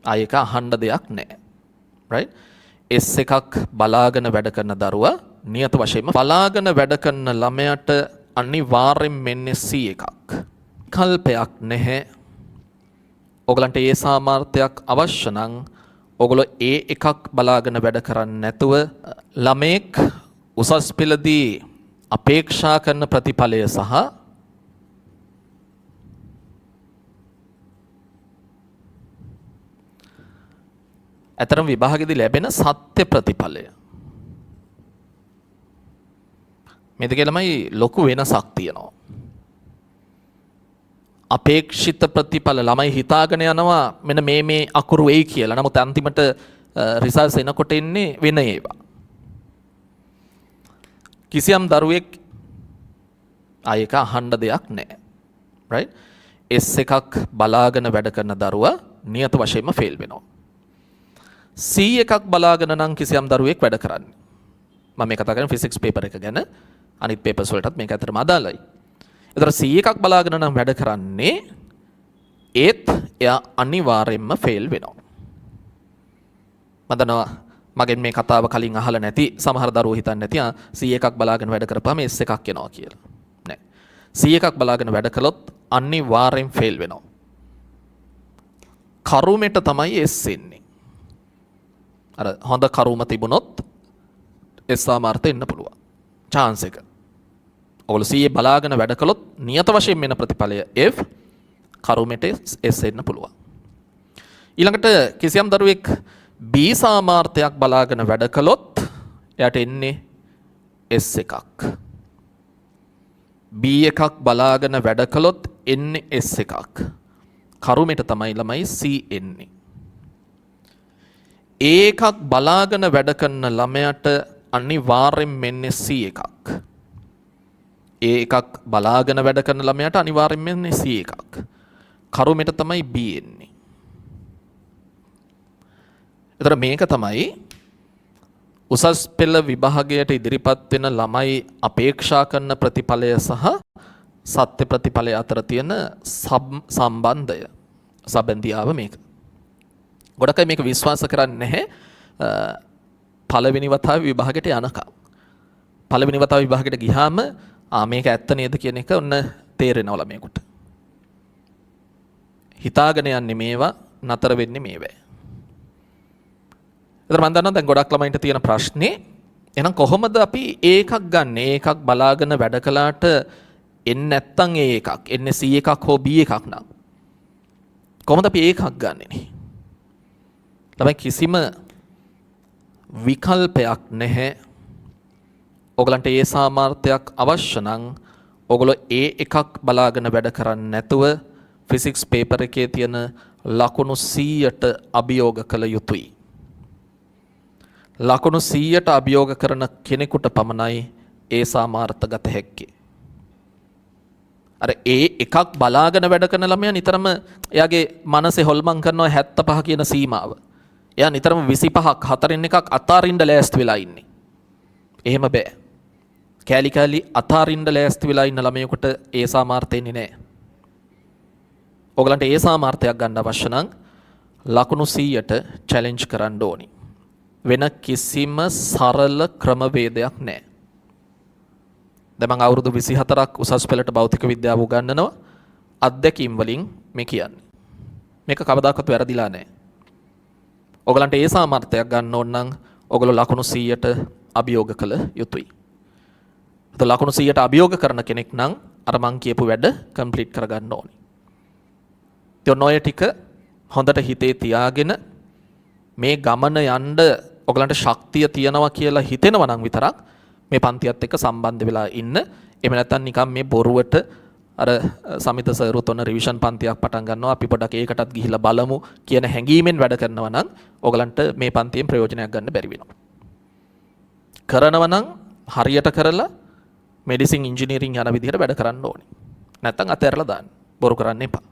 ආයෙක අහන්න දෙයක් නැහැ. right? S එකක් බලාගෙන වැඩ කරන දරුවා නියත වශයෙන්ම බලාගෙන වැඩ කරන ළමයාට අනිවාර්යෙන් මෙන්නේ C එකක්. කල්පයක් නැහැ. ඔයගලන්ට ඒ සාමර්ථයක් අවශ්‍ය නම් ඔයගොල්ලෝ ඒ එකක් බලාගෙන වැඩ කරන්නේ නැතුව ළමෙක් උසස් පෙළදී අපේක්ෂා කරන ප්‍රතිඵලය සහ අතරම විභාගෙදී ලැබෙන සත්‍ය ප්‍රතිඵලය මේ දෙකේ ළමයි ලොකු වෙනසක් තියෙනවා. අපේක්ෂිත ප්‍රතිඵල ළමයි හිතාගෙන යනවා මෙන්න මේ අකුරු වෙයි කියලා. නමුත් අන්තිමට රිසල්ට්ස් එනකොට එන්නේ වෙන ඒවා. කිසියම් දරුවෙක් ආයෙක අහන්න දෙයක් නැහැ. right? S එකක් බලාගෙන වැඩ කරන දරුවා නියත වශයෙන්ම ෆේල් වෙනවා. C එකක් බලාගෙන නම් කිසියම් දරුවෙක් වැඩ කරන්නේ. මම මේ කතා කරන්නේ ෆිසික්ස් පේපර් එක ගැන. අනිත් පේපර්ස් වලටත් මේක ඇත්තටම අදාළයි. ඒතර C එකක් බලාගෙන නම් වැඩ කරන්නේ ඒත් එයා අනිවාර්යෙන්ම ෆේල් වෙනවා. මම දන්නවා මගෙන් මේ කතාව කලින් අහලා නැති සමහර දරුවෝ හිතන්නේ නැති C එකක් බලාගෙන වැඩ කරපුවාම S එකක් එනවා කියලා. නෑ. C එකක් බලාගෙන වැඩ කළොත් අනිවාර්යෙන් ෆේල් වෙනවා. කරුමෙට තමයි S එන්නේ. අර හොඳ කරුම තිබුණොත් S සාමාර්ථය එන්න පුළුවන්. chance එක. ඔගොල්ලෝ C බලාගෙන වැඩ කළොත් නියත වශයෙන් වෙන ප්‍රතිඵලය F කරුමෙට S එන්න පුළුවන්. ඊළඟට කිසියම් දරුවෙක් B සාමාර්ථයක් බලාගෙන වැඩ කළොත් එයාට එන්නේ S එකක්. B එකක් බලාගෙන වැඩ කළොත් එන්නේ S එකක්. කරුමෙට තමයි ළමයි C එන්නේ. A එකක් බලාගෙන වැඩ කරන ළමයාට අනිවාර්යෙන් මෙන්නේ C එකක්. A එකක් බලාගෙන වැඩ කරන ළමයාට අනිවාර්යෙන් මෙන්නේ C එකක්. කරුමෙට තමයි B එන්නේ. එතකොට මේක තමයි උසස් පෙළ විභාගයට ඉදිරිපත් වෙන ළමයි අපේක්ෂා කරන ප්‍රතිඵලය සහ සත්‍ය ප්‍රතිඵලය අතර තියෙන සම්බන්ධය. සම්බන්ධියාව මේක. ගොඩක් අය මේක විශ්වාස කරන්නේ නැහැ. පළවෙනි වතාවේ විභාගයට යනකම්. පළවෙනි වතාවේ විභාගයට ගියාම මේක ඇත්ත නේද කියන එක ඔන්න තේරෙනවා ළමයෙකුට. හිතාගෙන යන්නේ මේවා නතර වෙන්නේ මේවැ. ඒතර මම දන්නවා දැන් ගොඩක් ළමයින්ට තියෙන ප්‍රශ්නේ එහෙනම් කොහොමද අපි ඒකක් ගන්න? ඒකක් බලාගෙන වැඩ කළාට එන්නේ නැත්තම් ඒකක්. එන්නේ C එකක් හෝ B එකක් නම්. කොහොමද අපි ඒකක් ගන්නෙ නේ? ළමයි කිසිම විකල්පයක් නැහැ. ඔයගලන්ට ඒ සාමර්ථයක් අවශ්‍ය නම් ඔයගොල්ලෝ ඒ එකක් බලාගෙන වැඩ කරන්නේ නැතුව ෆිසික්ස් පේපර් එකේ තියෙන ලකුණු 100ට අභියෝග කළ යුතුයි. ලකුණු 100ට අභියෝග කරන කෙනෙකුට පමණයි ඒ සාමර්ථ ගත හැක්කේ. අර ඒ එකක් බලාගෙන වැඩ කරන ළමයා නිතරම එයාගේ මනසේ හොල්මන් කරනවා 75 කියන සීමාව. එයා නිතරම 25ක් හතරෙන් එකක් අතාරින්න ලෑස්ති වෙලා ඉන්නේ. එහෙම බෑ. කෑලි කෑලි අතාරින්න ලෑස්ති වෙලා ඉන්න ළමයෙකුට ඒ සාමර්ථය එන්නේ නැහැ. ඔයගලන්ට ඒ සාමර්ථයක් ගන්න අවශ්‍ය නම් ලකුණු 100ට චැලෙන්ජ් කරන්න ඕනි. වෙන කිසිම සරල ක්‍රමවේදයක් නැහැ. දැන් මම අවුරුදු 24ක් උසස් පෙළට භෞතික විද්‍යාව උගන්වනවා. අත්දැකීම් වලින් මේ කියන්නේ. මේක කවදාකවත් වැරදිලා නැහැ. ඔයගලන්ට ඒ සාමර්ථයක් ගන්න ඕන නම් ඔයගොල්ලෝ ලකුණු 100ට අභියෝග කළ යුතුයි. ඒත් ලකුණු 100ට අභියෝග කරන කෙනෙක් නම් අර මං කියපු වැඩ කම්ප්ලීට් කරගන්න ඕනි. ඒ නොය ටික හොඳට හිතේ තියාගෙන මේ ගමන යන්න ඔයගලන්ට ශක්තිය තියනවා කියලා හිතෙනවා නම් විතරක් මේ පන්තියත් එක්ක සම්බන්ධ වෙලා ඉන්න. එහෙම නැත්නම් නිකන් මේ බොරුවට අර සමිත සර්වත් ඔන්න රිවිෂන් පන්තියක් පටන් ගන්නවා අපි පොඩක් ඒකටත් ගිහිල්ලා බලමු කියන හැඟීමෙන් වැඩ කරනවා නම් ඔයගලන්ට මේ පන්තියෙන් ප්‍රයෝජනයක් ගන්න බැරි වෙනවා. කරනවා නම් හරියට කරලා මෙඩිසින් ඉංජිනේරින් යන විදිහට වැඩ කරන්න ඕනේ. නැත්නම් අතහැරලා දාන්න. බොරු කරන්න එපා.